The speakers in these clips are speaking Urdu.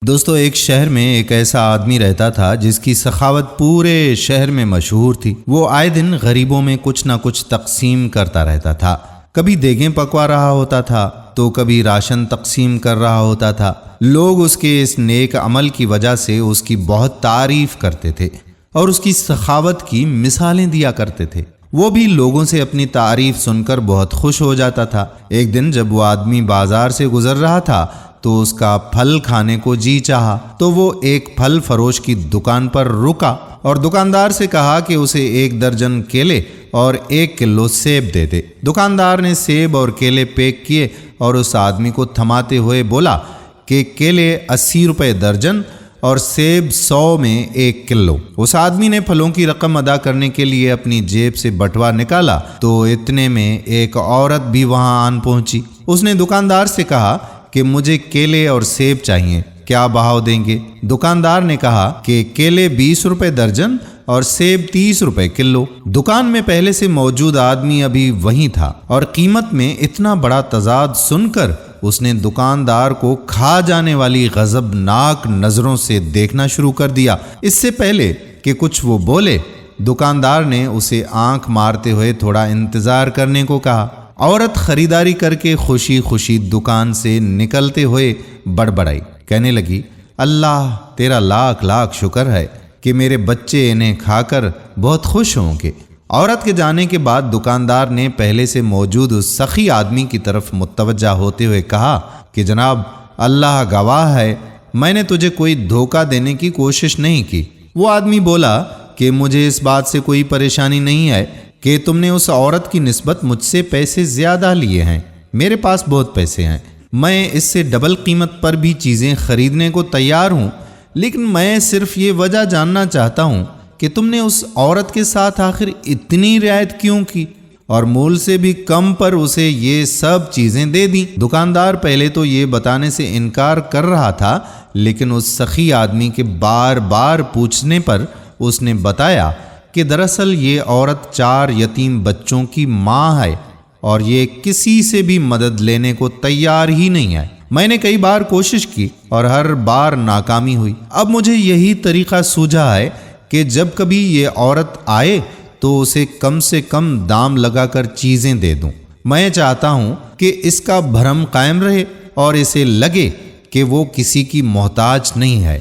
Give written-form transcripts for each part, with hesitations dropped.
دوستو، ایک شہر میں ایک ایسا آدمی رہتا تھا جس کی سخاوت پورے شہر میں مشہور تھی۔ وہ آئے دن غریبوں میں کچھ نہ کچھ تقسیم کرتا رہتا تھا۔ کبھی دیگیں پکوا رہا ہوتا تھا تو کبھی راشن تقسیم کر رہا ہوتا تھا۔ لوگ اس کے اس نیک عمل کی وجہ سے اس کی بہت تعریف کرتے تھے اور اس کی سخاوت کی مثالیں دیا کرتے تھے۔ وہ بھی لوگوں سے اپنی تعریف سن کر بہت خوش ہو جاتا تھا۔ ایک دن جب وہ آدمی بازار سے گزر رہا تھا تو اس کا پھل کھانے کو جی چاہا، تو وہ ایک پھل فروش کی دکان پر رکا اور دکاندار سے کہا کہ اسے 1 درجن کیلے اور 1 کلو سیب دے دے۔ دکاندار نے سیب اور کیلے پیک کیے اور اس آدمی کو تھماتے ہوئے بولا کہ کیلے 80 روپے درجن اور سیب 100 میں 1 کلو۔ اس آدمی نے پھلوں کی رقم ادا کرنے کے لیے اپنی جیب سے بٹوا نکالا تو اتنے میں ایک عورت بھی وہاں آن پہنچی۔ اس نے دکاندار سے کہا کہ مجھے کیلے اور سیب چاہیے، کیا بھاؤ دیں گے؟ دکاندار نے کہا کہ کیلے 20 روپے درجن اور سیب 30 روپے کلو۔ دکان میں پہلے سے موجود آدمی ابھی وہیں تھا اور قیمت میں اتنا بڑا تضاد سن کر اس نے دکاندار کو کھا جانے والی غضبناک نظروں سے دیکھنا شروع کر دیا۔ اس سے پہلے کہ کچھ وہ بولے، دکاندار نے اسے آنکھ مارتے ہوئے تھوڑا انتظار کرنے کو کہا۔ عورت خریداری کر کے خوشی خوشی دکان سے نکلتے ہوئے بڑبڑائی، کہنے لگی، اللہ تیرا لاکھ لاکھ شکر ہے کہ میرے بچے انہیں کھا کر بہت خوش ہوں گے۔ عورت کے جانے کے بعد دکاندار نے پہلے سے موجود اس سخی آدمی کی طرف متوجہ ہوتے ہوئے کہا کہ جناب، اللہ گواہ ہے، میں نے تجھے کوئی دھوکہ دینے کی کوشش نہیں کی۔ وہ آدمی بولا کہ مجھے اس بات سے کوئی پریشانی نہیں ہے کہ تم نے اس عورت کی نسبت مجھ سے پیسے زیادہ لیے ہیں۔ میرے پاس بہت پیسے ہیں، میں اس سے ڈبل قیمت پر بھی چیزیں خریدنے کو تیار ہوں، لیکن میں صرف یہ وجہ جاننا چاہتا ہوں کہ تم نے اس عورت کے ساتھ آخر اتنی رعایت کیوں کی اور مول سے بھی کم پر اسے یہ سب چیزیں دے دیں۔ دکاندار پہلے تو یہ بتانے سے انکار کر رہا تھا، لیکن اس سخی آدمی کے بار بار پوچھنے پر اس نے بتایا کہ دراصل یہ عورت 4 یتیم بچوں کی ماں ہے اور یہ کسی سے بھی مدد لینے کو تیار ہی نہیں ہے۔ میں نے کئی بار کوشش کی اور ہر بار ناکامی ہوئی۔ اب مجھے یہی طریقہ سوجھا ہے کہ جب کبھی یہ عورت آئے تو اسے کم سے کم دام لگا کر چیزیں دے دوں۔ میں چاہتا ہوں کہ اس کا بھرم قائم رہے اور اسے لگے کہ وہ کسی کی محتاج نہیں ہے۔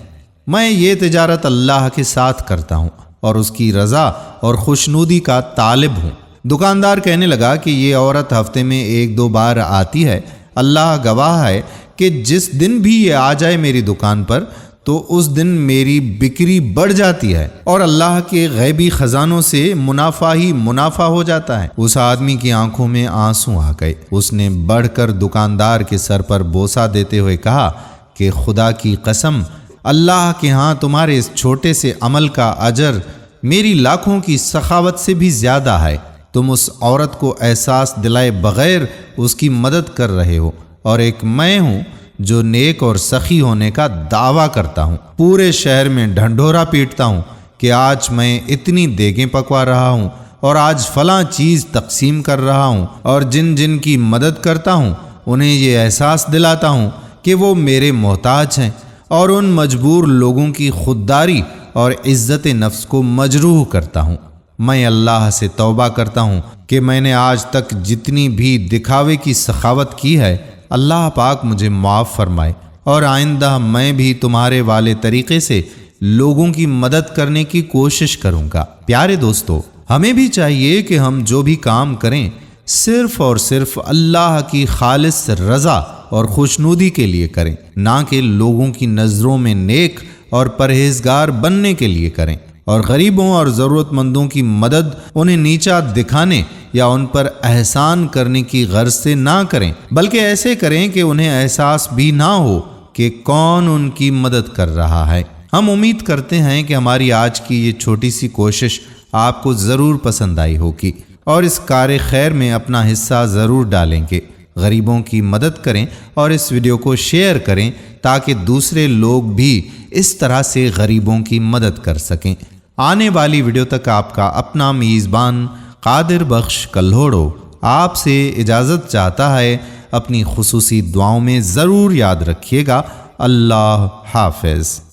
میں یہ تجارت اللہ کے ساتھ کرتا ہوں اور اس کی رضا اور خوشنودی کا طالب ہوں۔ دکاندار کہنے لگا کہ یہ عورت ہفتے میں 1-2 بار آتی ہے۔ اللہ گواہ ہے کہ جس دن بھی یہ آ جائے میری دکان پر تو اس دن میری بکری بڑھ جاتی ہے اور اللہ کے غیبی خزانوں سے منافع ہی منافع ہو جاتا ہے۔ اس آدمی کی آنکھوں میں آنسو آ گئے۔ اس نے بڑھ کر دکاندار کے سر پر بوسہ دیتے ہوئے کہا کہ خدا کی قسم، اللہ کے ہاں تمہارے اس چھوٹے سے عمل کا اجر میری لاکھوں کی سخاوت سے بھی زیادہ ہے۔ تم اس عورت کو احساس دلائے بغیر اس کی مدد کر رہے ہو اور ایک میں ہوں جو نیک اور سخی ہونے کا دعویٰ کرتا ہوں۔ پورے شہر میں ڈھنڈورا پیٹتا ہوں کہ آج میں اتنی دیگیں پکوا رہا ہوں اور آج فلاں چیز تقسیم کر رہا ہوں، اور جن جن کی مدد کرتا ہوں انہیں یہ احساس دلاتا ہوں کہ وہ میرے محتاج ہیں، اور ان مجبور لوگوں کی خودداری اور عزت نفس کو مجروح کرتا ہوں۔ میں اللہ سے توبہ کرتا ہوں کہ میں نے آج تک جتنی بھی دکھاوے کی سخاوت کی ہے، اللہ پاک مجھے معاف فرمائے، اور آئندہ میں بھی تمہارے والے طریقے سے لوگوں کی مدد کرنے کی کوشش کروں گا۔ پیارے دوستو، ہمیں بھی چاہیے کہ ہم جو بھی کام کریں صرف اور صرف اللہ کی خالص رضا اور خوشنودی کے لیے کریں، نہ کہ لوگوں کی نظروں میں نیک اور پرہیزگار بننے کے لیے کریں، اور غریبوں اور ضرورت مندوں کی مدد انہیں نیچا دکھانے یا ان پر احسان کرنے کی غرض سے نہ کریں، بلکہ ایسے کریں کہ انہیں احساس بھی نہ ہو کہ کون ان کی مدد کر رہا ہے۔ ہم امید کرتے ہیں کہ ہماری آج کی یہ چھوٹی سی کوشش آپ کو ضرور پسند آئی ہوگی اور اس کار خیر میں اپنا حصہ ضرور ڈالیں گے۔ غریبوں کی مدد کریں اور اس ویڈیو کو شیئر کریں تاکہ دوسرے لوگ بھی اس طرح سے غریبوں کی مدد کر سکیں۔ آنے والی ویڈیو تک آپ کا اپنا میزبان قادر بخش کلہوڑو آپ سے اجازت چاہتا ہے۔ اپنی خصوصی دعاؤں میں ضرور یاد رکھیے گا۔ اللہ حافظ۔